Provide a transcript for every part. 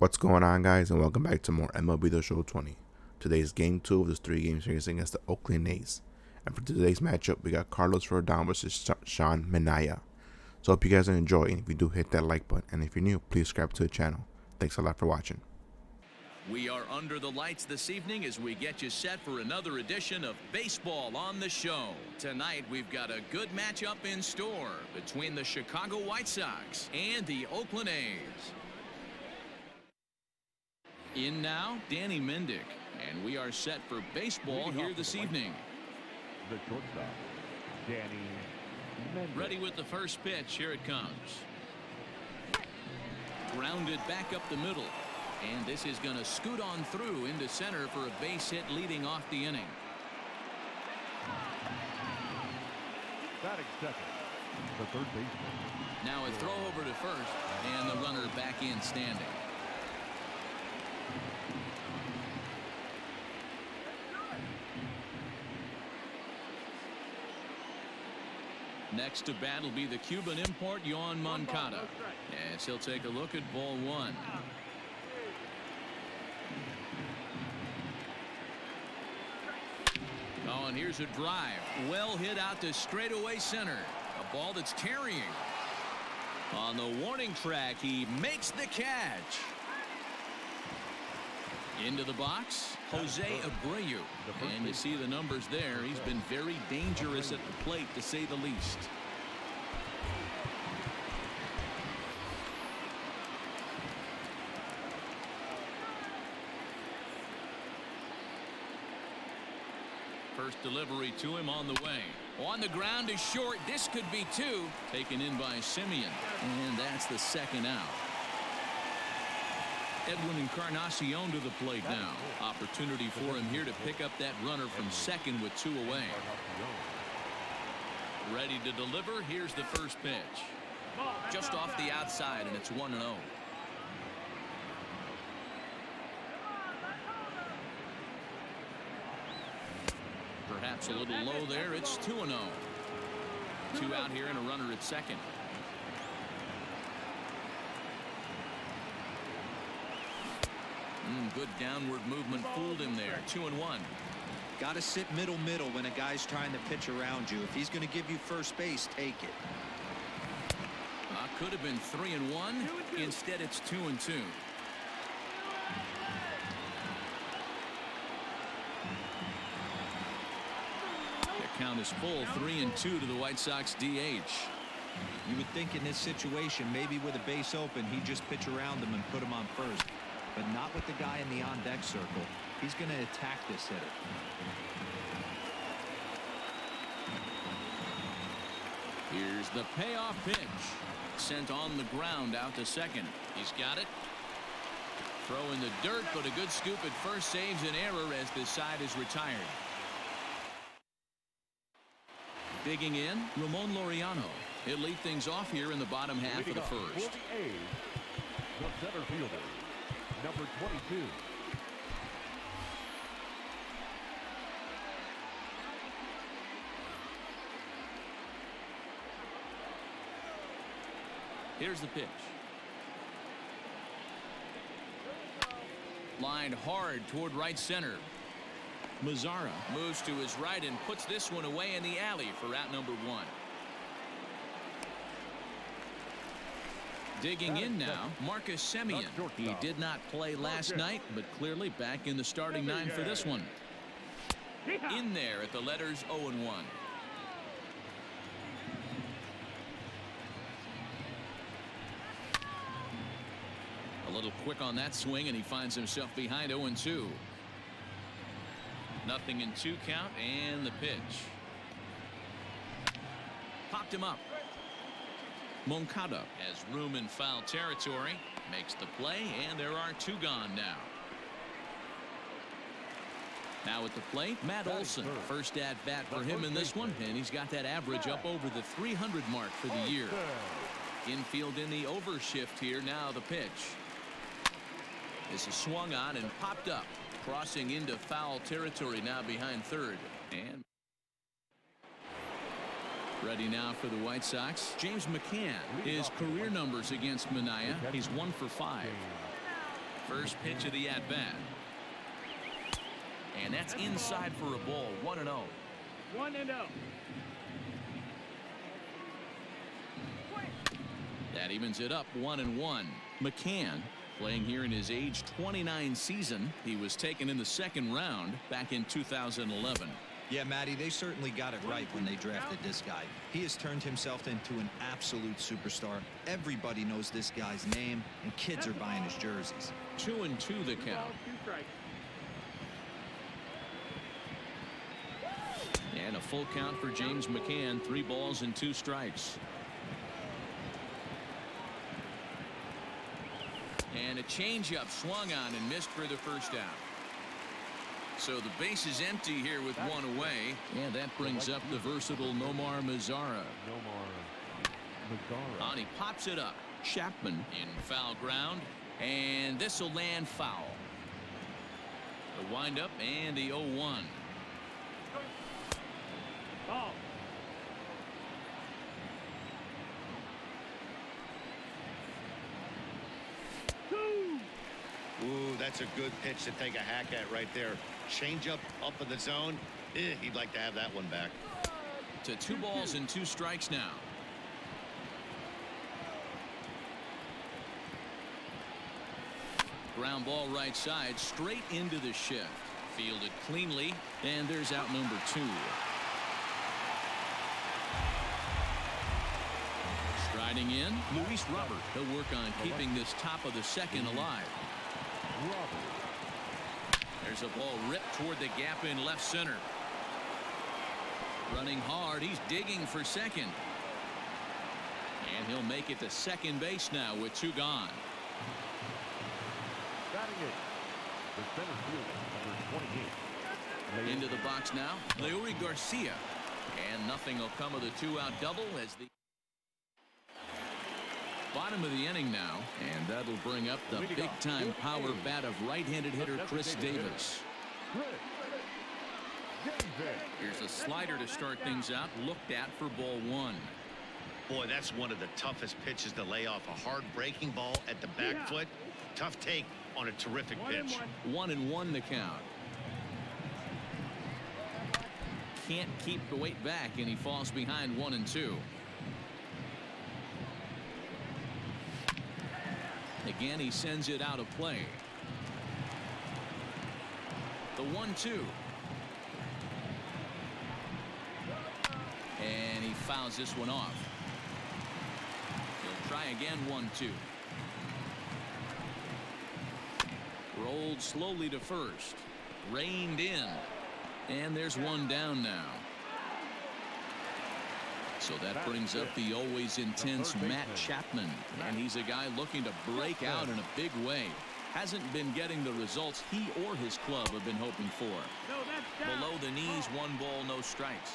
What's going on, guys, and welcome back to more MLB The Show 20. Today is game 2 of this 3-game series against the Oakland A's. And for today's matchup, we got Carlos Rodon versus Sean Manaea. So hope you guys are enjoying. If you do, hit that like button. And if you're new, please subscribe to the channel. Thanks a lot for watching. We are under the lights this evening as we get you set for another edition of Baseball on the Show. Tonight, we've got a good matchup in store between the Chicago White Sox and the Oakland A's. In now, Danny Mendick, and we are set for baseball here this evening. The shortstop, Danny Mendick. Ready with the first pitch. Here it comes. Grounded back up the middle, and this is going to scoot on through into center for a base hit leading off the inning. Batting second, the third baseman. Now a throw over to first, and the runner back in standing. Next to bat will be the Cuban import, Monkatta. As he'll take a look at ball one. Oh, and here's a drive. Well hit out to straightaway center. A ball that's carrying. On the warning track, he makes the catch. Into the box, Jose Abreu. And you see the numbers there. He's been very dangerous at the plate, to say the least. First delivery to him on the way. On the ground is short. This could be two. Taken in by Simeon. And that's the second out. Edwin Encarnacion to the plate now. Opportunity for him here to pick up that runner from second with two away. Ready to deliver. Here's the first pitch. Just off the outside, and it's 1-0. Perhaps a little low there. It's 2-0. Two out here and a runner at second. Good downward movement fooled him there. 2-1. Got to sit middle when a guy's trying to pitch around you. If he's going to give you first base, take it. Could have been 3-1. Instead, it's 2-2. The count is full. 3-2 to the White Sox DH. You would think in this situation, maybe with a base open, he'd just pitch around him and put him on first. But not with the guy in the on-deck circle. He's going to attack this hitter. Here's the payoff pitch. Sent on the ground out to second. He's got it. Throw in the dirt, but a good scoop at first saves an error as this side is retired. Digging in, Ramon Laureano. He'll lead things off here in the bottom half of the first. For the A's, the center fielder, number 22. Here's the pitch. Lined hard toward right center. Mazzara moves to his right and puts this one away in the alley for out number one. Digging in now, Marcus Simeon. He did not play last night, but clearly back in the starting nine for this one. In there at the letters 0-1. A little quick on that swing, and he finds himself behind 0-2. Nothing in 2 count, and the pitch. Popped him up. Monkatta has room in foul territory, makes the play, and there are 2 gone now. Now at the plate, Matt Olson. First at bat for him in this one, and he's got that average up over the 300 mark for the year. Infield in the overshift here. Now the pitch. This is swung on and popped up, crossing into foul territory now behind third. And ready now for the White Sox, James Mccann. His career numbers against Manaea, he's 1 for 5. First pitch of the at-bat. And that's inside for a ball. 1-0. 1-0. That evens it up 1-1. Mccann playing here in his age 29 season. He was taken in the second round back in 2011. Yeah, Matty, they certainly got it right when they drafted this guy. He has turned himself into an absolute superstar. Everybody knows this guy's name, and kids are buying his jerseys. 2-2 the count. And a full count for James McCann. 3 balls and 2 strikes. And a changeup swung on and missed for the first out. So the base is empty here with 1 away. And that brings up the versatile Nomar Mazara. On he pops it up. Chapman in foul ground. And this will land foul. The windup and the 0-1. Ball. Ooh, that's a good pitch to take a hack at right there. Change up in the zone. He'd like to have that one back. To 2 balls and 2 strikes now. Ground ball right side, straight into the shift. Fielded cleanly, and there's out number 2. Striding in, Luis Robert. He'll work on keeping this top of the second alive. There's a ball ripped toward the gap in left center. Running hard, he's digging for second. And he'll make it to second base now with 2 gone. Batting it, the center fielder, number 28. Into the box now, Leori Garcia. And nothing will come of the 2-out double as the bottom of the inning now, and that'll bring up the big-time power bat of right-handed hitter Chris Davis. Here's a slider to start things out, looked at for ball 1. Boy, that's one of the toughest pitches to lay off. A hard breaking ball at the back foot. Tough take on a terrific pitch. 1-1 the count. Can't keep the weight back, and he falls behind 1-2. Again, he sends it out of play. The 1-2. And he fouls this one off. He'll try again. 1-2. Rolled slowly to first. Reined in. And there's one down now. So that brings up the always intense Matt Chapman. And he's a guy looking to break out in a big way. Hasn't been getting the results he or his club have been hoping for. Below the knees, 1 ball, no strikes.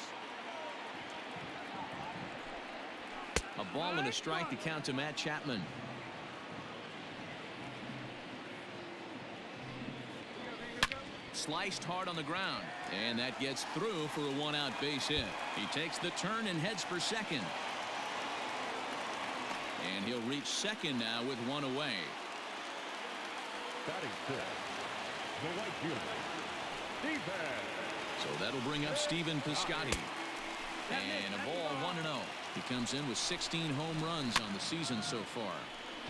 A ball and a strike to count to Matt Chapman. Sliced hard on the ground, and that gets through for a 1-out base hit. He takes the turn and heads for second. And he'll reach second now with 1 away. Batting fifth, the right fielder, so that'll bring up Stephen Piscotti. And a ball 1-0. He comes in with 16 home runs on the season so far.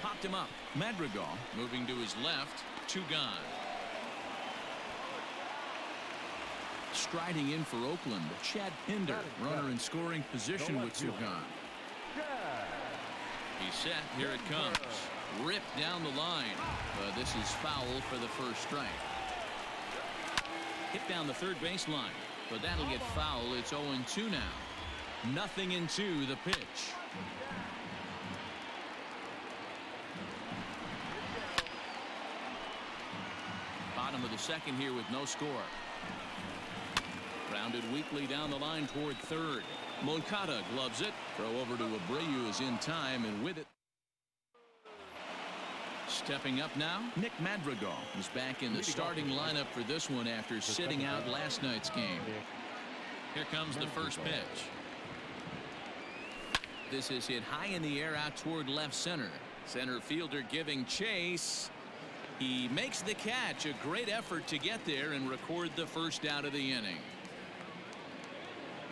Popped him up. Madrigal moving to his left. 2 gone. Striding in for Oakland, Chad Pinder, runner in scoring position with 2 gone. He's set. Here it comes. Ripped down the line. This is foul for the first strike. Hit down the third baseline, but that'll get foul. It's 0-2 now. Nothing in 2 the pitch. Bottom of the second here with no score. Grounded weakly down the line toward third. Monkatta gloves it. Throw over to Abreu is in time, and with it. Stepping up now, Nick Madrigal is back in the starting lineup for this one after sitting out last night's game. Here comes the first pitch. This is hit high in the air out toward left center. Center fielder giving chase. He makes the catch. A great effort to get there and record the first out of the inning.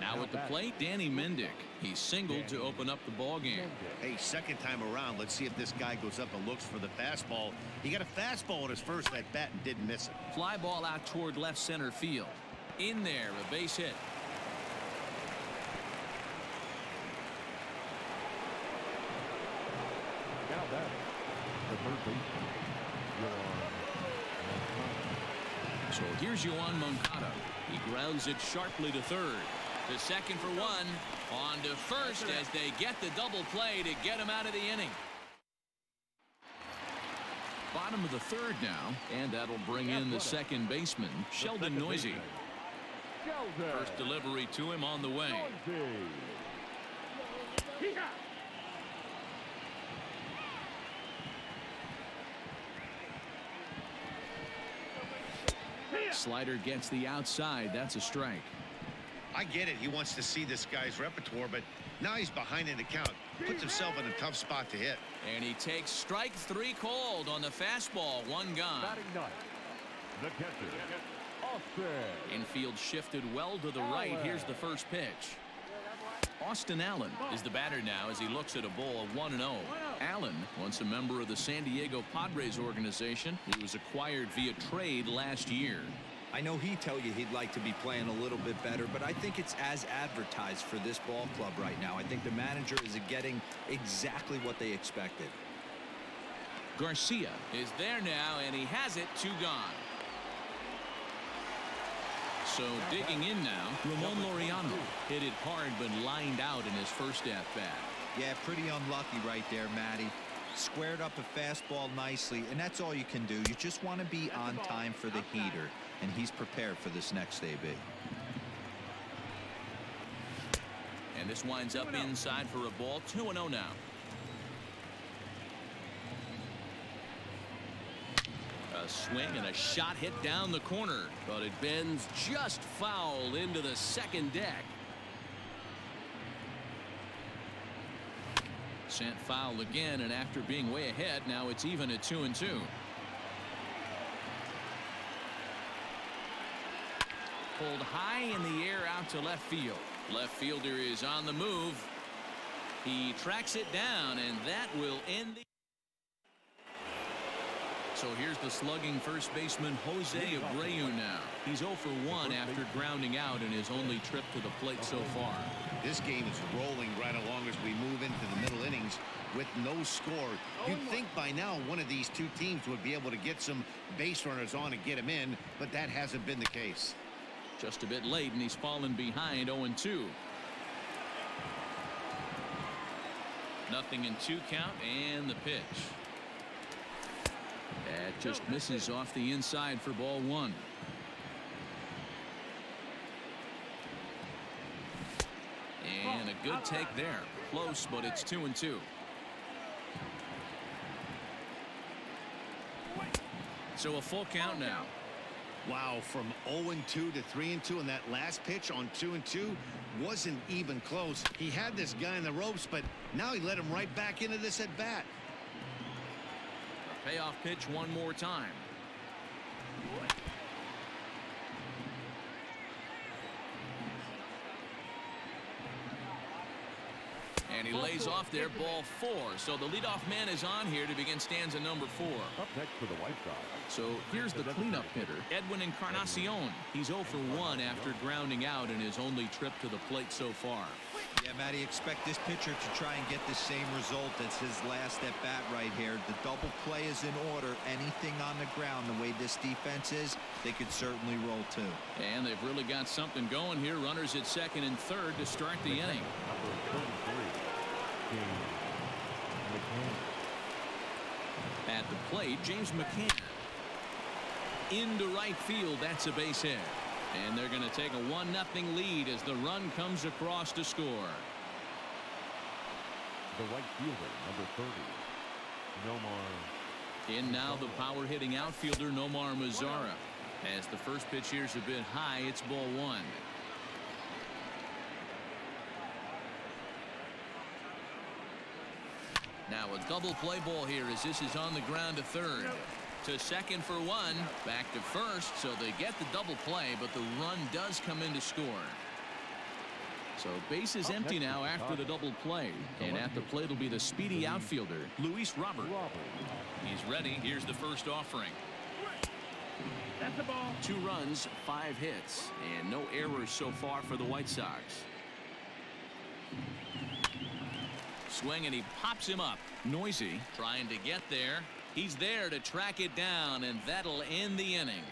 Now at the plate, Danny Mendick. He singled to open up the ball game. Hey, second time around, let's see if this guy goes up and looks for the fastball. He got a fastball at his first at bat and didn't miss it. Fly ball out toward left center field. In there, a base hit. Now that the third baseman. So here's Monkatta. He grounds it sharply to third. To second for one. On to first as they get the double play to get him out of the inning. Bottom of the third now, and that'll bring in the second baseman, Sheldon Noisy. First delivery to him on the way. Slider gets the outside. That's a strike. I get it. He wants to see this guy's repertoire, but now he's behind in the count. Puts himself in a tough spot to hit. And he takes strike three called on the fastball. One gone. Batting ninth, the catcher, Austin. Infield shifted well to the right. Here's the first pitch. Austin Allen is the batter now as he looks at a ball of 1-0. Allen, once a member of the San Diego Padres organization, he was acquired via trade last year. I know he'd tell you he'd like to be playing a little bit better, but I think it's as advertised for this ball club right now. I think the manager is getting exactly what they expected. Garcia is there now, and he has it. 2 gone. So digging in now, Ramon Laureano hit it hard but lined out in his first at-bat. Yeah, pretty unlucky right there, Matty. Squared up a fastball nicely, and that's all you can do. You just want to be on time for the heater, and he's prepared for this next AB. And this winds up inside for a ball. 2-0 now. A swing and a shot hit down the corner, but it bends just foul into the second deck. Sent foul again, and after being way ahead, now it's even at 2-2. Pulled high in the air out to left field. Left fielder is on the move. He tracks it down, and that will end the. So here's the slugging first baseman Jose Abreu now. He's 0 for 1 after grounding out in his only trip to the plate so far. This game is rolling right along as we move into the middle innings with no score. You'd think by now one of these two teams would be able to get some base runners on and get him in, but that hasn't been the case. Just a bit late, and he's fallen behind 0-2. Nothing in 2 count, and the pitch. That just misses off the inside for ball 1. And a good take there. Close, but it's 2-2. So a full count now. Wow, from 0-2 to 3-2, and that last pitch on 2-2 wasn't even close. He had this guy in the ropes, but now he let him right back into this at bat. Payoff pitch one more time. And he lays off there, ball 4. So the leadoff man is on here to begin stanza number 4. Up next for the White Sox. So here's the cleanup hitter, Edwin Encarnacion. He's 0 for 1 after grounding out in his only trip to the plate so far. Yeah, Matty, expect this pitcher to try and get the same result as his last at bat right here. The double play is in order. Anything on the ground, the way this defense is, they could certainly roll too. And they've really got something going here. Runners at second and third to start the inning. At the plate, James Mccann. Into right field, that's a base hit. And they're going to take a 1-0 lead as the run comes across to score. The right fielder, number 30, Nomar. In now the power hitting outfielder Nomar Mazara. As the first pitch here's a bit high, it's ball 1. Now a double play ball here as this is on the ground to third. To second for one. Back to first, so they get the double play, but the run does come in to score. So base is empty now after the double play. And at the plate will be the speedy outfielder, Luis Robert. He's ready. Here's the first offering. That's the ball. 2 runs, 5 hits, and no errors so far for the White Sox. Swing, and he pops him up. Noisy trying to get there. He's there to track it down, and that'll end the inning.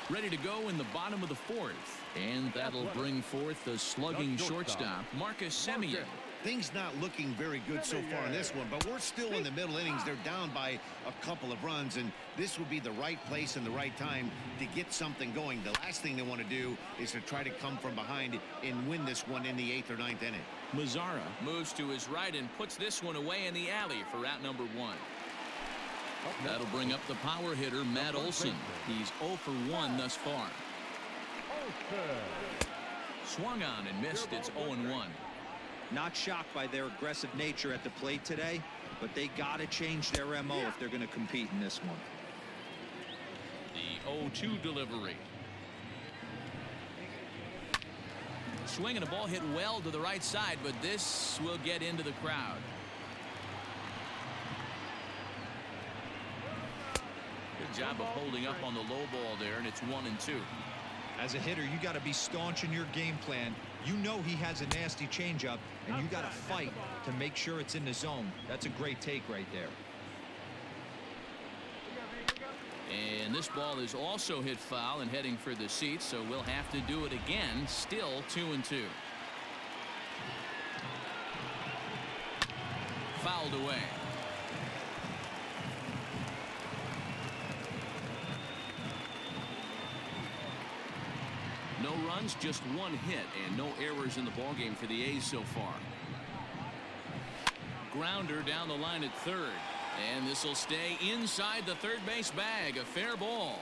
Ready to go in the bottom of the 4th. And that'll bring forth the slugging shortstop, Marcus Simeon. Things not looking very good so far in this one, but we're still in the middle innings. They're down by a couple of runs, and this would be the right place and the right time to get something going. The last thing they want to do is to try to come from behind and win this one in the 8th or 9th inning. Mazzara moves to his right and puts this one away in the alley for out number 1. That'll bring up the power hitter, Matt Olson. He's 0 for 1 thus far. Swung on and missed. It's 0-1. Not shocked by their aggressive nature at the plate today, but they got to change their MO if they're going to compete in this one. The 0-2 delivery. Swinging a ball hit well to the right side, but this will get into the crowd. Good job of holding up on the low ball there, and it's 1-2. As a hitter, you got to be staunch in your game plan. You know he has a nasty changeup, and you got to fight to make sure it's in the zone. That's a great take right there. And this ball is also hit foul and heading for the seats, so we'll have to do it again. Still 2-2. Fouled away. No runs, just 1 hit, and no errors in the ballgame for the A's so far. Grounder down the line at third. And this will stay inside the third base bag. A fair ball.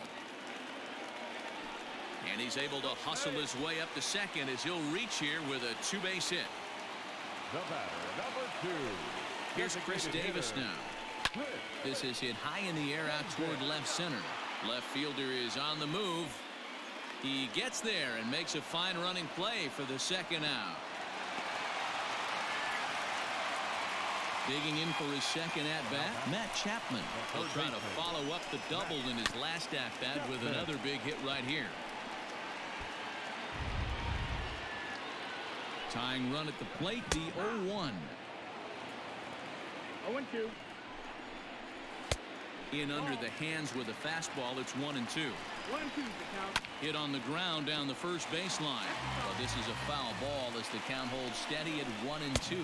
And he's able to hustle his way up to second as he'll reach here with a 2-base hit. The batter, number 2. Here's Chris Davis now. This is hit high in the air out toward left center. Left fielder is on the move. He gets there and makes a fine running play for the second out. Digging in for his second at-bat, Matt Chapman. He'll try to follow up the double in his last at-bat with another big hit right here. Tying run at the plate, the 0-1. 0-2. In under the hands with a fastball, it's 1-2. 1-2's the count. Hit on the ground down the first baseline. Well, this is a foul ball as the count holds steady at 1-2.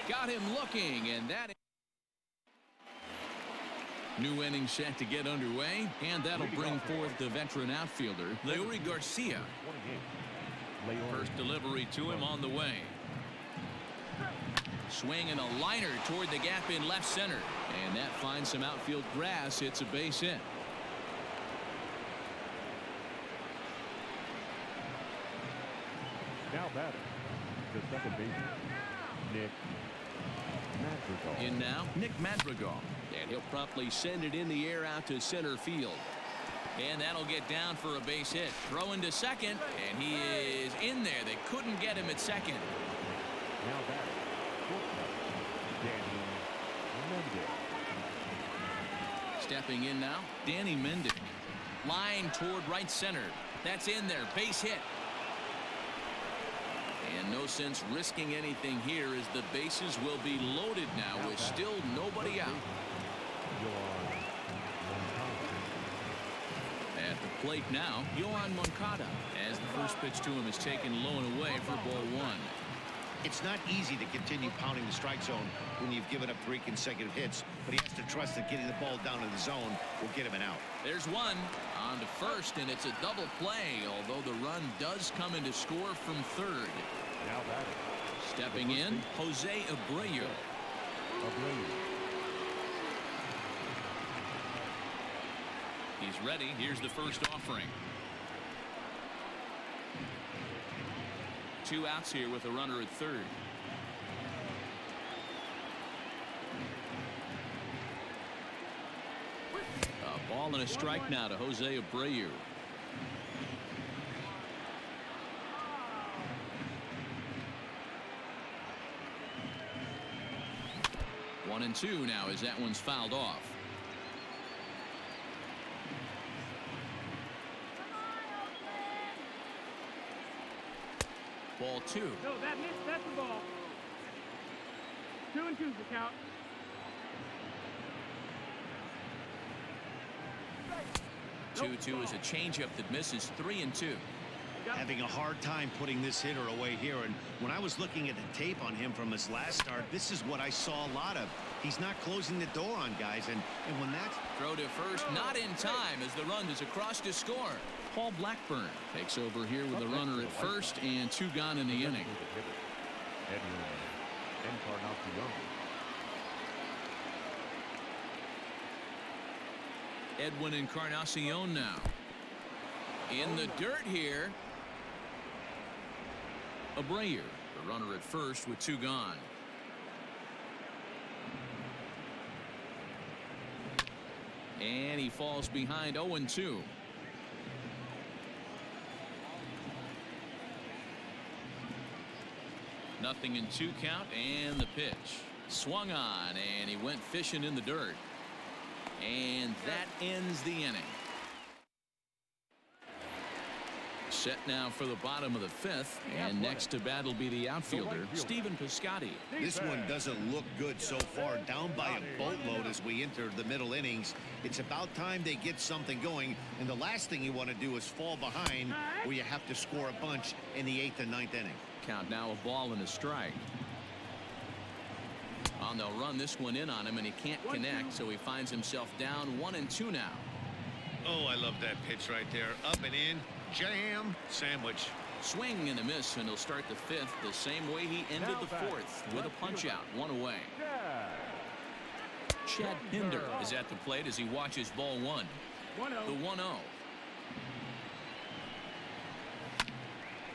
Got him looking, and that new inning set to get underway, and that'll bring forth the veteran outfielder, Leori Garcia. First delivery to him on the way. Swing and a liner toward the gap in left center, and that finds some outfield grass. It's a base hit. Now batting, the second baseman, Nick Madrigal. In now, Nick Madrigal. And he'll promptly send it in the air out to center field. And that'll get down for a base hit. Throwing to second, and he is in there. They couldn't get him at second. Now batting, Danny Mendick. Stepping in now, Danny Mendick. Line toward right center. That's in there. Base hit. And no sense risking anything here as the bases will be loaded now with still nobody out. At the plate now, Monkatta, as the first pitch to him is taken low and away for ball 1. It's not easy to continue pounding the strike zone when you've given up 3 consecutive hits, but he has to trust that getting the ball down to the zone will get him an out. There's one on to first, and it's a double play, although the run does come in to score from third. Now batting. Stepping in, Jose Abreu. He's ready. Here's the first offering. 2 outs here with a runner at third. Ball and a strike now to Jose Abreu. 1-2 now as that one's fouled off. Ball 2. No, that's the ball. 2-2's the count. 2-2 is a changeup that misses. 3-2. Having a hard time putting this hitter away here, and when I was looking at the tape on him from his last start, this is what I saw a lot of. He's not closing the door on guys, and when that's throw to first, not in time as the run is across to score. Paul Blackburn takes over here with the runner at first and 2 gone in the inning. Edwin Encarnacion. Edwin Encarnacion now in the dirt here. Abreu, the runner at first with 2 gone. And he falls behind 0-2. Nothing in 2 count, and the pitch swung on, and he went fishing in the dirt. And that ends the inning. Set now for the bottom of the 5th, and next to bat will be the outfielder, Stephen Piscotti. This one doesn't look good so far, down by a boatload as we enter the middle innings. It's about time they get something going, and the last thing you want to do is fall behind where you have to score a bunch in the 8th and 9th inning. Count now, a ball and a strike. And they'll run this one in on him, and he can't connect, so he finds himself down 1-2 now. Oh, I love that pitch right there. Up and in, jam, sandwich. Swing and a miss, and he'll start the 5th the same way he ended the 4th, with a punch out, 1 away. Chad Pinder is at the plate as he watches ball 1. The 1-0.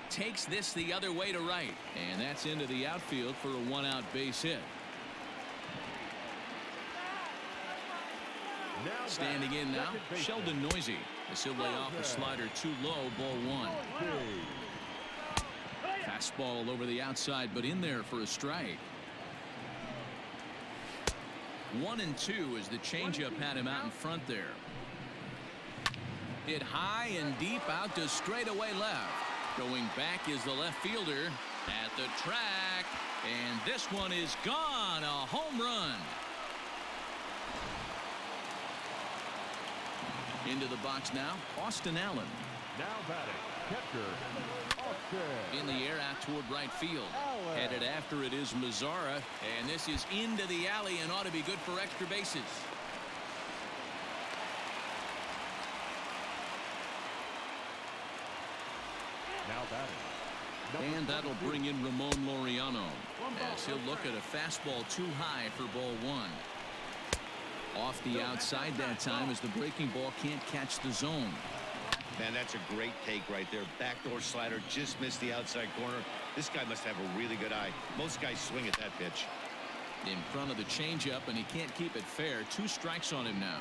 Takes this the other way to right, and that's into the outfield for a 1-out base hit. Standing in now, Sheldon Noisy. As he'll lay off a slider too low, ball 1. Fastball over the outside, but in there for a strike. 1-2 as the changeup had him out in front there. Hit high and deep out to straightaway left. Going back is the left fielder at the track, and this one is gone. A home run. Into the box now, Austin Allen. Now batting, catcher, Austin. In the air out toward right field. Headed after it is Mazzara, and this is into the alley and ought to be good for extra bases. Now batting. And that'll bring in Ramon Laureano as he'll look at a fastball too high for ball 1. Off the outside that time as the breaking ball can't catch the zone. Man, that's a great take right there. Backdoor slider just missed the outside corner. This guy must have a really good eye. Most guys swing at that pitch. In front of the changeup, and he can't keep it fair. 2 strikes on him now.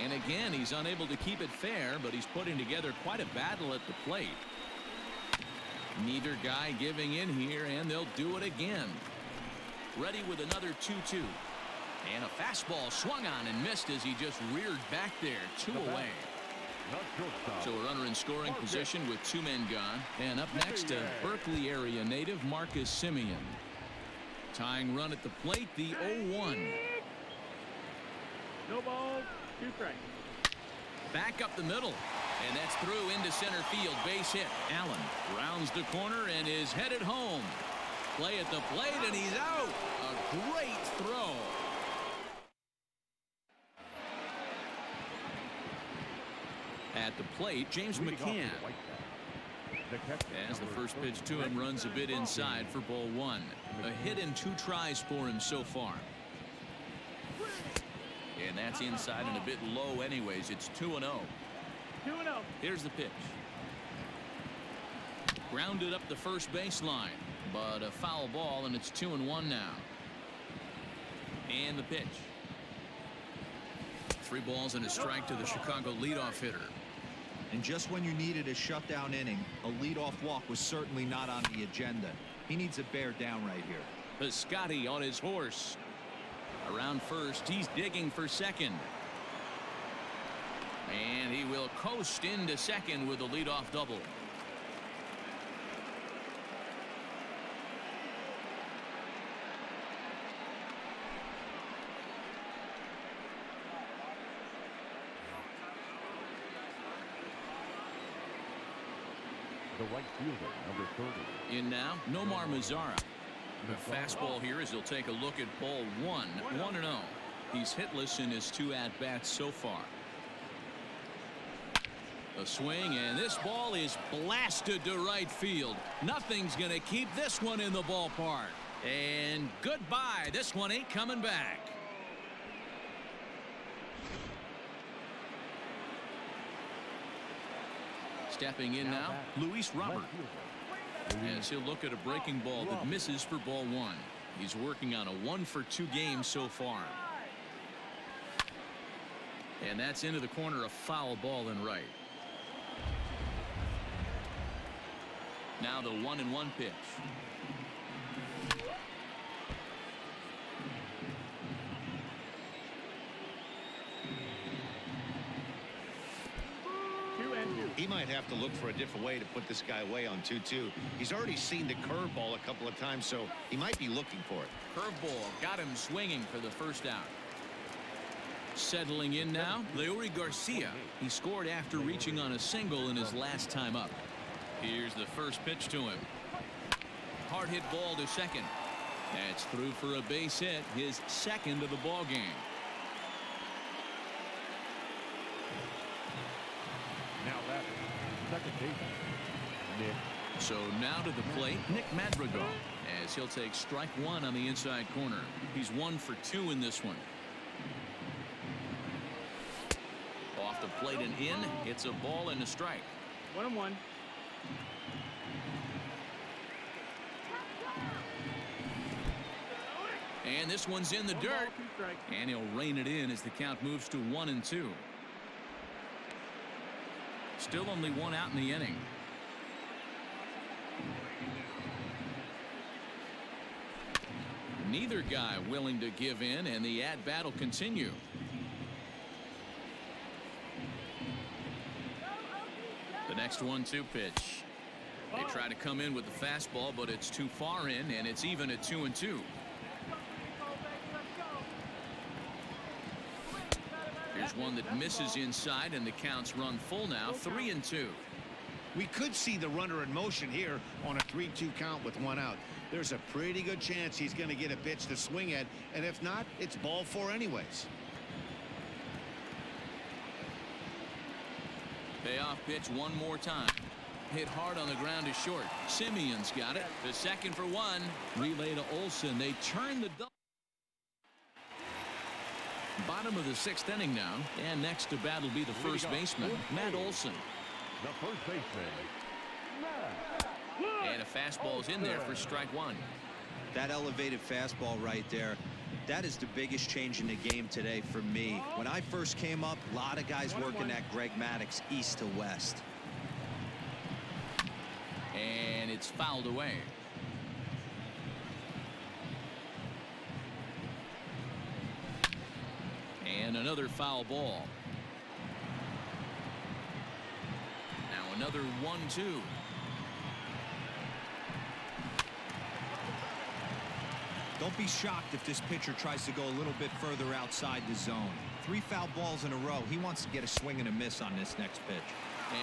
And again, he's unable to keep it fair, but he's putting together quite a battle at the plate. Neither guy giving in here, and they'll do it again. Ready with another 2-2. And a fastball swung on and missed as he just reared back there. 2 away. So a runner in scoring position with 2 men gone. And up next, a Berkeley area native, Marcus Simeon. Tying run at the plate, the 0-1. No ball, 2 strikes. Back up the middle. And that's through into center field. Base hit. Allen rounds the corner and is headed home. Play at the plate, and he's out. A great throw. At the plate, James Mccann. As the first pitch to him runs a bit inside for ball 1. A hit and 2 tries for him so far. And that's inside and a bit low anyways. It's 2-0. 2-0. Here's the pitch. Grounded up the first baseline. But a foul ball, and it's 2-1 now. And the pitch. 3 balls and a strike to the Chicago leadoff hitter. And just when you needed a shutdown inning, a leadoff walk was certainly not on the agenda. He needs to bear down right here. Piscotti on his horse. Around first, he's digging for second. And he will coast into second with a leadoff double. The right fielder, number 30. In now, Nomar Mazara. The fastball here as he'll take a look at ball 1, 1-0. He's hitless in his 2 at-bats so far. A swing, and this ball is blasted to right field. Nothing's going to keep this one in the ballpark. And goodbye. This one ain't coming back. Stepping in now, Luis Robert. As he'll look at a breaking ball that misses for ball 1. He's working on a 1-for-2 game so far. And that's into the corner, a foul ball and right. Now the 1-1 pitch. He might have to look for a different way to put this guy away on 2-2. He's already seen the curveball a couple of times, so he might be looking for it. Curveball got him swinging for the first out. Settling in now, Leori Garcia. He scored after reaching on a single in his last time up. Here's the first pitch to him. Hard hit ball to second. That's through for a base hit, his second of the ball game. Now that second baseman, Nick. So now to the plate, Nick Madrigal, as he'll take strike 1 on the inside corner. He's 1 for 2 in this one. Off the plate and in. It's a ball and a strike. 1-1. And this one's in the dirt. And he'll rein it in as the count moves to 1-2. Still only 1 out in the inning. Neither guy willing to give in, and the at-bat will continue. The next 1-2 pitch. They try to come in with the fastball, but it's too far in, and it's even at 2-2. Here's one that misses inside, and the count's run full now, 3-2. We could see the runner in motion here on a 3-2 count with 1 out. There's a pretty good chance he's going to get a pitch to swing at, and if not, it's ball 4 anyways. Payoff pitch one more time. Hit hard on the ground to short. Simeon's got it. The second for 1. Relay to Olsen. They turn the double. Bottom of the 6th inning now, and next to bat will be the first baseman, Matt Olsen. The first baseman, Matt. And a fastball's in there for strike 1. That elevated fastball right there, that is the biggest change in the game today for me. When I first came up, a lot of guys working that Greg Maddux east to west. And it's fouled away. And another foul ball. Now another 1-2. Don't be shocked if this pitcher tries to go a little bit further outside the zone. 3 foul balls in a row. He wants to get a swing and a miss on this next pitch.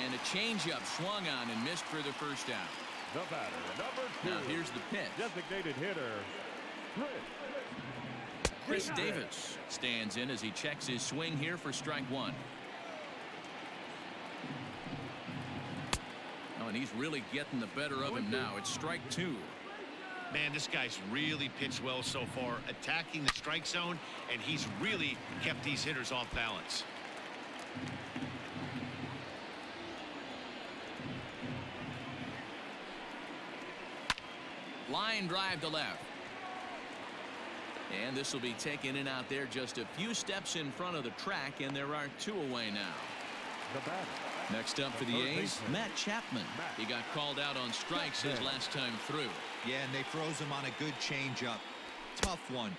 And a changeup swung on and missed for the first out. The batter, number 2. Now here's the pitch. Designated hitter, Chris Davis stands in as he checks his swing here for strike 1. Oh, and he's really getting the better of him now. It's strike 2. Man, this guy's really pitched well so far, attacking the strike zone, and he's really kept these hitters off balance. Line drive to left. And this will be taken in out there just a few steps in front of the track, and there are 2 away now. Next up for the A's, Matt Chapman. He got called out on strikes his last time through. Yeah, and they froze him on a good changeup. Tough one.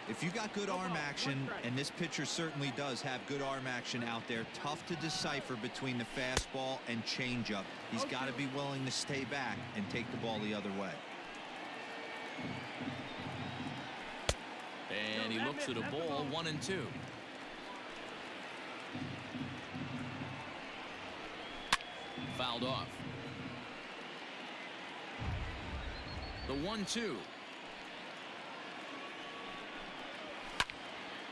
If you got good arm action, and this pitcher certainly does have good arm action out there, tough to decipher between the fastball and changeup. He's got to be willing to stay back and take the ball the other way. And he looks at a ball, 1-2. Fouled off. The 1-2.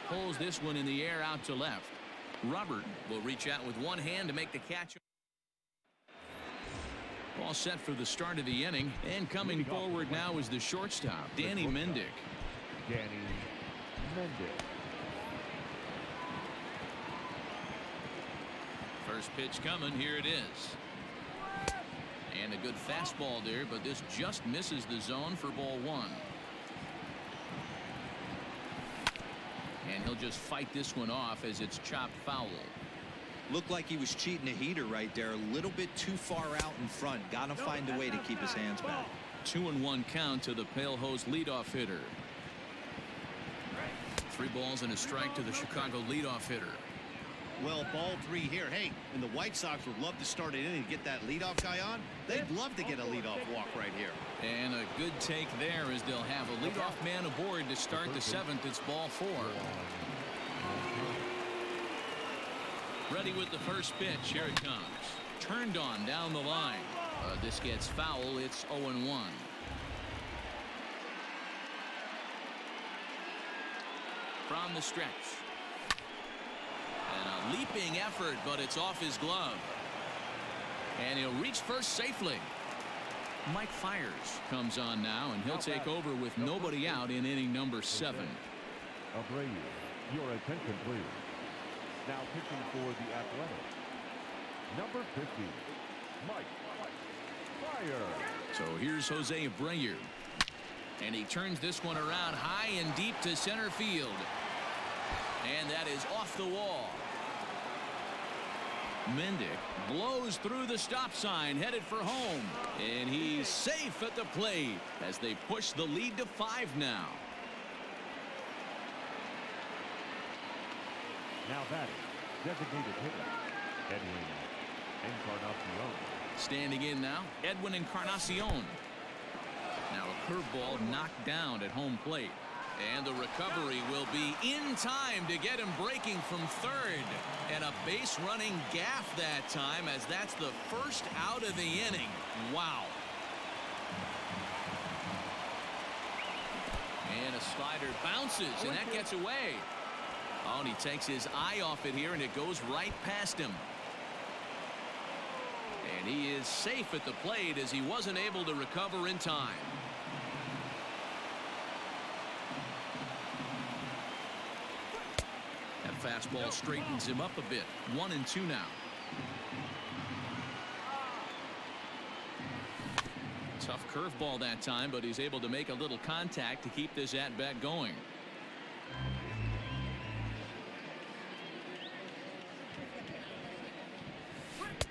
Pulls this one in the air out to left. Robert will reach out with one hand to make the catch. All set for the start of the inning, and coming forward now is the shortstop, Danny Mendick. First pitch coming. Here it is. And a good fastball there, but this just misses the zone for ball 1. And he'll just fight this one off as it's chopped foul. Looked like he was cheating a heater right there. A little bit too far out in front. Got to find a way to keep his hands back. 2-1 count to the Pale Host leadoff hitter. 3 balls and a strike to the Chicago leadoff hitter. Well, ball 3 here. Hey, and the White Sox would love to start it in and get that leadoff guy on. They'd love to get a leadoff walk right here. And a good take there as they'll have a leadoff man aboard to start the 7th. It's ball 4. Ready with the first pitch. Here it comes. Turned on down the line. This gets foul. It's 0-1. From the stretch. And a leaping effort, but it's off his glove. And he'll reach first safely. Mike Fiers comes on now, and he'll take over with nobody out in inning number 7. Your attention, please. Now pitching for the Athletics, number 50, Mike Fiers. So here's Jose Abreu. And he turns this one around high and deep to center field. And that is off the wall. Mendick blows through the stop sign, headed for home. And he's safe at the plate as they push the lead to 5 now. Now batting, designated hitter, Edwin Encarnacion. Standing in now, Edwin Encarnacion. Now a curveball knocked down at home plate. And the recovery will be in time to get him breaking from third. And a base running gaff that time, as that's the first out of the inning. Wow. And a slider bounces, and that gets away. Oh, and he takes his eye off it here, and it goes right past him. And he is safe at the plate as he wasn't able to recover in time. That fastball straightens him up a bit. 1-2 now. Tough curveball that time, but he's able to make a little contact to keep this at-bat going.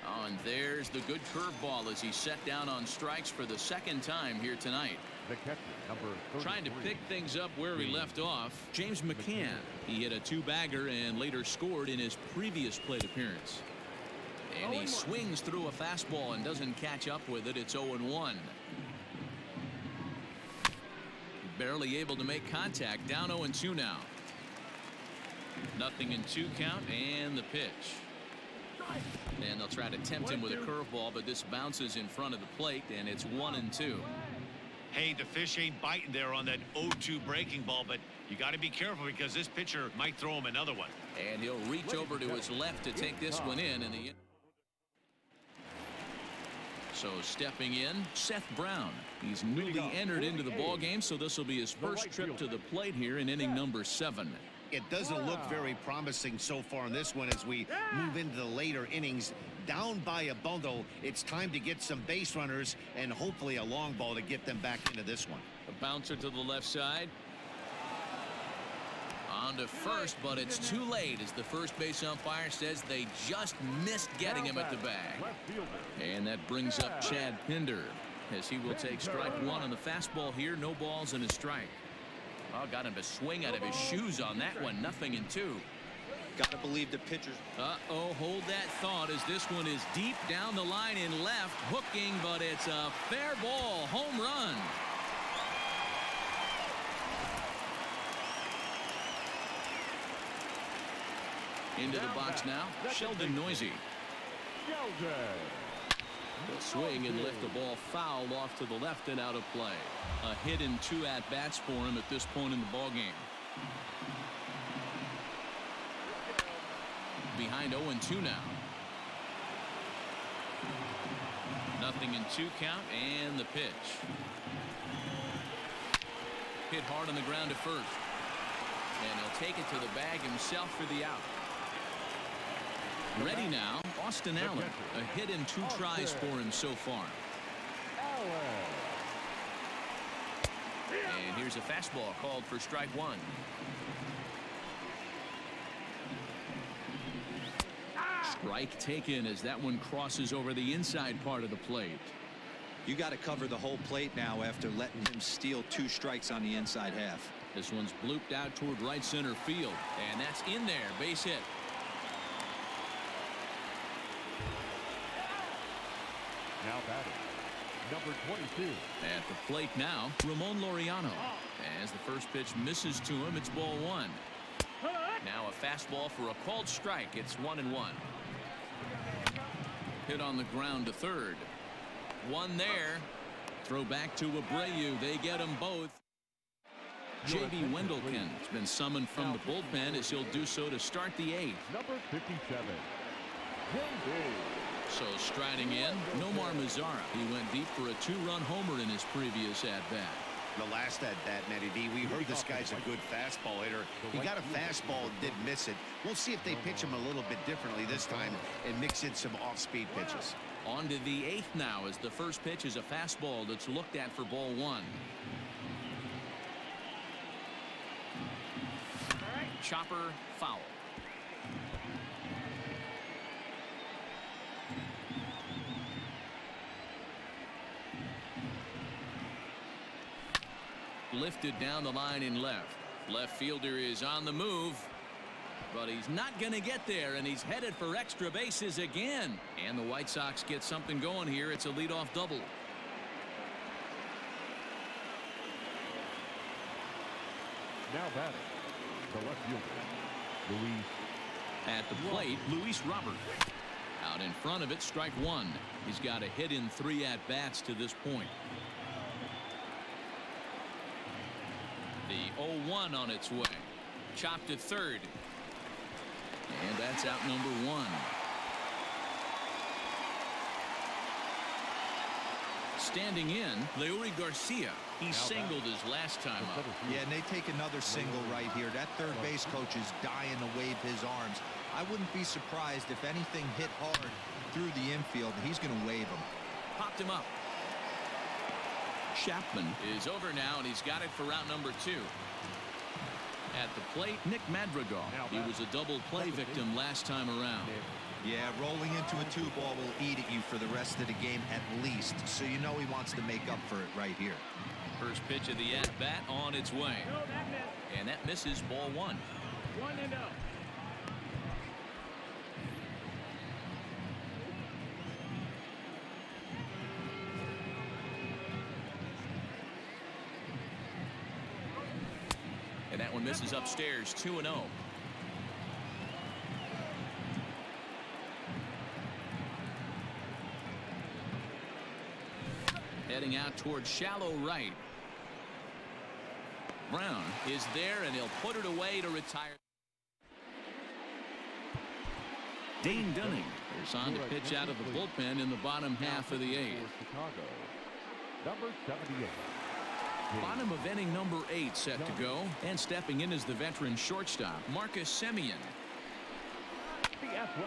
Oh, and there's the good curveball as he's set down on strikes for the 2nd time here tonight. The catcher, number 33. Trying to pick things up where he left off, James Mccann. He hit a 2-bagger and later scored in his previous plate appearance. And he swings through a fastball and doesn't catch up with it. It's 0-1. Barely able to make contact. Down 0-2 now. 0-2 count, and the pitch. And they'll try to tempt him with a curveball, but this bounces in front of the plate, and it's 1-2. Hey, the fish ain't biting there on that 0-2 breaking ball, but you got to be careful because this pitcher might throw him another one. And he'll reach over to his left to take this one in the. So stepping in, Seth Brown. He's newly entered into the ball game, so this will be his first trip to the plate here in inning number 7. It doesn't look very promising so far in this one as we move into the later innings. Down by a bundle, it's time to get some base runners and hopefully a long ball to get them back into this one. A bouncer to the left side. On to first, but it's too late as the first base umpire says they just missed getting him at the bag. And that brings up Chad Pinder as he will take strike one on the fastball here. No balls and a strike. Oh, got him to swing out of his shoes on that one. 0-2. Got to believe the pitchers. Uh-oh, hold that thought as this one is deep down the line in left, hooking, but it's a fair ball. Home run. Into the box now, Sheldon Noisy. The swing and lift the ball foul off to the left and out of play. A hit and 2 at-bats for him at this point in the ballgame. Behind 0-2 now. 0-2 count and the pitch. Hit hard on the ground to first. And he'll take it to the bag himself for the out. Ready now, Austin Allen. A hit and 2 tries for him so far. And here's a fastball called for strike one. Strike taken as that one crosses over the inside part of the plate. You got to cover the whole plate now after letting him steal 2 strikes on the inside half. This one's blooped out toward right center field, and that's in there. Base hit. Now batting, number 22. At the plate now, Ramon Laureano. As the first pitch misses to him, it's ball one. Now a fastball for a called strike. It's 1-1. Hit on the ground to third. One there. Throw back to Abreu. They get them both. J.B. Wendelken has been summoned from the bullpen as he'll do so to start the 8th. Number 57. So striding in, Nomar Mazara. He went deep for a 2-run homer in his previous at-bat. The last at-bat, Matty D, we heard this guy's a good fastball hitter. He got a fastball and did miss it. We'll see if they pitch him a little bit differently this time and mix in some off-speed pitches. On to the 8th now as the first pitch is a fastball that's looked at for ball one. Chopper foul. Lifted down the line in left. Left fielder is on the move, but he's not going to get there, and he's headed for extra bases again. And the White Sox get something going here. It's a leadoff double. Now batting, the left fielder, Luis. At the plate, Luis Robert. Out in front of it, strike one. He's got a hit in 3 at-bats to this point. The 0-1 on its way. Chopped to third. And that's out number 1. Standing in, Leori Garcia. He singled his last time up. Yeah, and they take another single right here. That third base coach is dying to wave his arms. I wouldn't be surprised if anything hit hard through the infield. He's going to wave him. Popped him up. Chapman is over now, and he's got it for route number 2. At the plate, Nick Madrigal. He was a double play victim last time around. Yeah, rolling into a 2-ball will eat at you for the rest of the game at least, so you know he wants to make up for it right here. First pitch of the at-bat on its way. And that misses ball 1. 1-0. And that one misses upstairs. 2-0. Heading out towards shallow right. Brown is there, and he'll put it away to retire. Dane Dunning is on to pitch out of the bullpen in the bottom half of the 8th. Chicago, number 78. Bottom of inning number 8 set to go, and stepping in is the veteran shortstop, Marcus Simeon.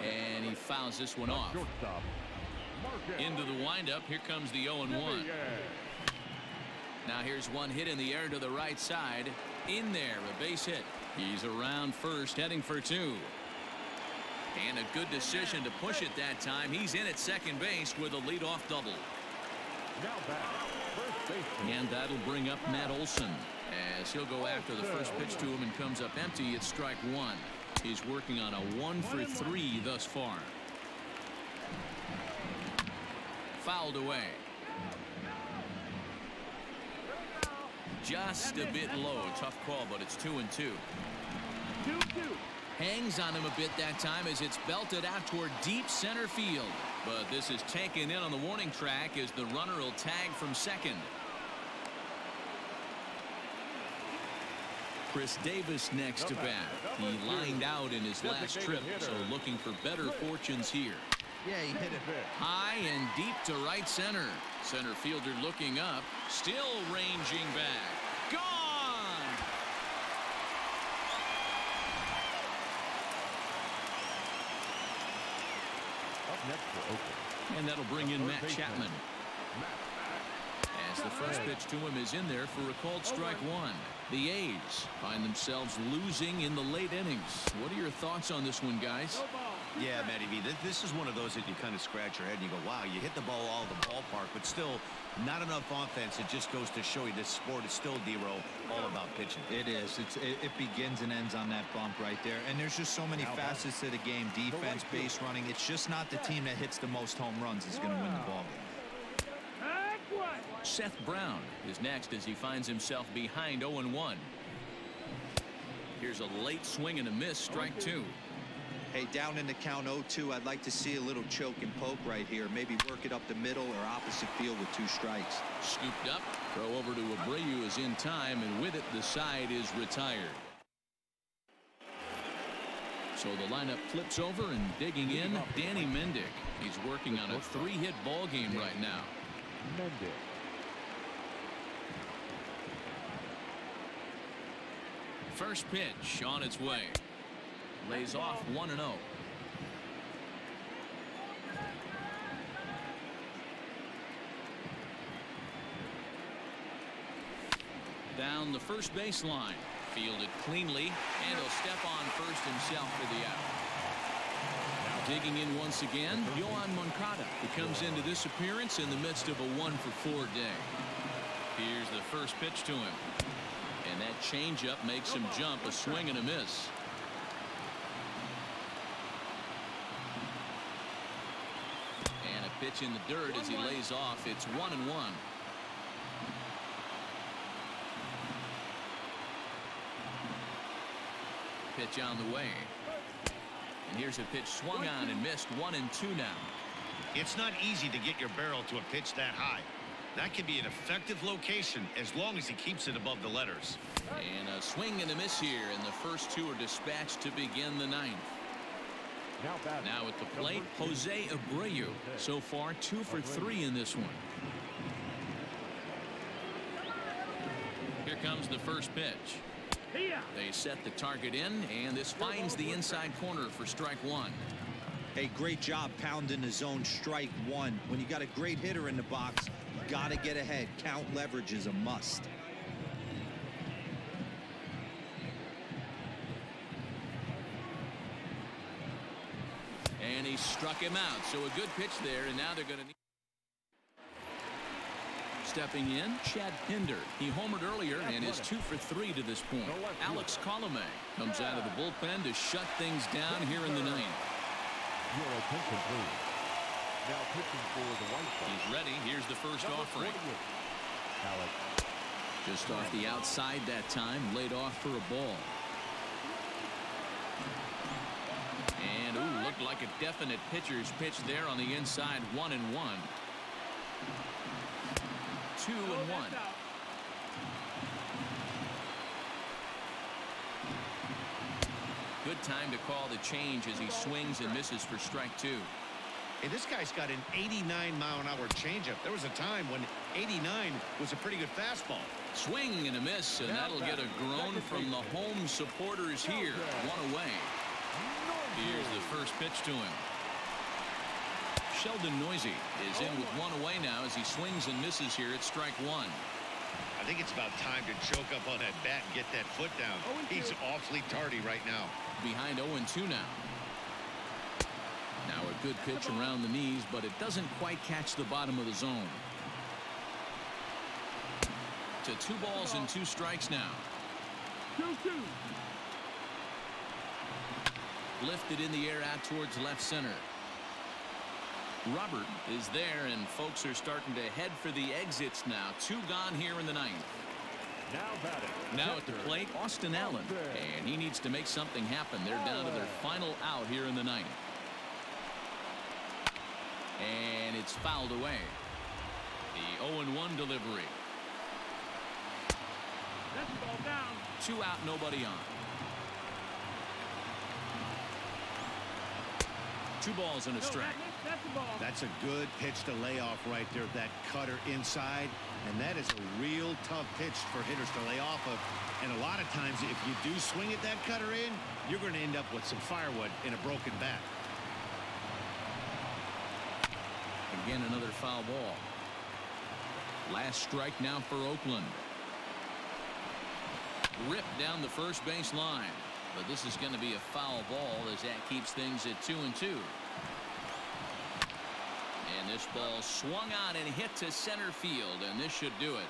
And he fouls this one off. Into the windup. Here comes the 0-1. Now here's one hit in the air to the right side. In there, a base hit. He's around first, heading for two. And a good decision to push it that time. He's in at second base with a leadoff double. Now back, first baseman. And that'll bring up Matt Olson, as he'll go after the first pitch to him and comes up empty. It's strike one. He's working on a 1-for-3 thus far. Fouled away. Just a bit low. Tough call, but it's 2-2. 2-2. Hangs on him a bit that time as it's belted out toward deep center field. But this is taken in on the warning track as the runner will tag from second. Chris Davis next to bat. He lined out in his last trip, so looking for better fortunes here. Yeah, he hit it High and deep to right center. Center fielder looking up, still ranging back. Gone! Up next for Oakland. And that'll bring in Matt Chapman. As the first pitch to him is in there for a called strike one. The A's find themselves losing in the late innings. What are your thoughts on this one, guys? Yeah, Matty V, this is one of those that you kind of scratch your head and you go, wow, you hit the ball all the ballpark, but still not enough offense. It just goes to show you this sport is still, D-Row, all about pitching. It is. It begins and ends on that bump right there. And there's just so many facets to the game. Defense, base running. It's just not the team that hits the most home runs is going to win the ball game. Seth Brown is next as he finds himself behind 0-1. Here's a late swing and a miss, strike two. Hey, down in the count 0-2, I'd like to see a little choke and poke right here. Maybe work it up the middle or opposite field with 2 strikes. Scooped up. Throw over to Abreu is in time, and with it, the side is retired. So the lineup flips over, and digging in, Danny Mendick. He's working on a 3-hit ball game right now. Mendick. First pitch on its way. Lays off 1-0. Down the first baseline. Fielded cleanly, and he'll step on first himself for the out. Digging in once again, Monkatta, who comes into this appearance in the midst of a 1-for-4 day. Here's the first pitch to him. And that changeup makes him jump, a swing and a miss. And a pitch in the dirt as he lays off. It's 1-1. Pitch on the way. And here's a pitch swung on and missed. 1-2 now. It's not easy to get your barrel to a pitch that high. That could be an effective location as long as he keeps it above the letters. And a swing and a miss here, and the first two are dispatched to begin the ninth. Now at the plate, Jose Abreu. So far, 2 for 3 in this one. Here comes the first pitch. They set the target in, and this finds the inside corner for strike one. Hey, great job pounding the zone, strike one. When you got a great hitter in the box, you got to get ahead. Count leverage is a must. And he struck him out, so a good pitch there, and now they're going to need. Stepping in, Chad Pinder. He homered earlier and is 2 for 3 to this point. Alex Colomé comes out of the bullpen to shut things down here in the ninth. Your attention, please. Now pitching for the White Sox. He's ready. Here's the first offering. Alex. Just off the outside that time, laid off for a ball. And ooh, looked like a definite pitcher's pitch there on the inside. 1-1. 2-1. Good time to call the change as he swings and misses for strike two. Hey, this guy's got an 89-mile-an-hour changeup. There was a time when 89 was a pretty good fastball. Swing and a miss, and that'll get a groan from the home supporters here. One away. Here's the first pitch to him. Sheldon Noisy is in with one away now as he swings and misses here at strike one. I think it's about time to choke up on that bat and get that foot down. He's awfully tardy right now. Behind 0-2 now. Now a good pitch around the knees, but it doesn't quite catch the bottom of the zone. To 2 balls and 2 strikes now. 2-2. Lifted in the air out towards left center. Robert is there, and folks are starting to head for the exits now. 2 gone here in the 9th. Now at the plate, Austin Allen, and he needs to make something happen. They're down to their final out here in the 9th. And it's fouled away. The 0-1 delivery. That's the ball down. 2 out, nobody on. 2 balls and a strike. That's the ball. That's a good pitch to lay off right there. That cutter inside. And that is a real tough pitch for hitters to lay off of. And a lot of times, if you do swing at that cutter in, you're going to end up with some firewood in a broken bat. Again, another foul ball. Last strike now for Oakland. Ripped down the first base line. But this is going to be a foul ball as that keeps things at 2-2. And this ball swung on and hit to center field, and this should do it.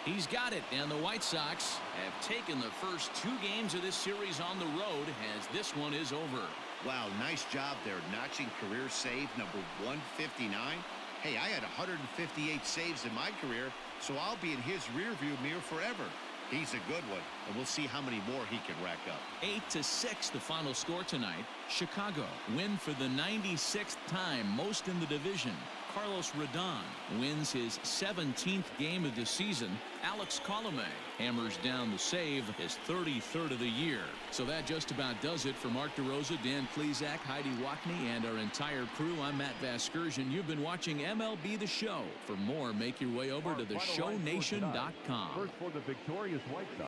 He's got it, and the White Sox have taken the first 2 games of this series on the road as this one is over. Wow, nice job there, notching career save number 159. Hey, I had 158 saves in my career, so I'll be in his rearview mirror forever. He's a good one, and we'll see how many more he can rack up. 8-6 the final score tonight. Chicago win for the 96th time, most in the division. Carlos Rodon wins his 17th game of the season. Alex Colomé hammers down the save, his 33rd of the year. So that just about does it for Mark DeRosa, Dan Plesac, Heidi Wackney, and our entire crew. I'm Matt Vasgersian. You've been watching MLB The Show. For more, make your way over to theshownation.com. First for the victorious White Sox.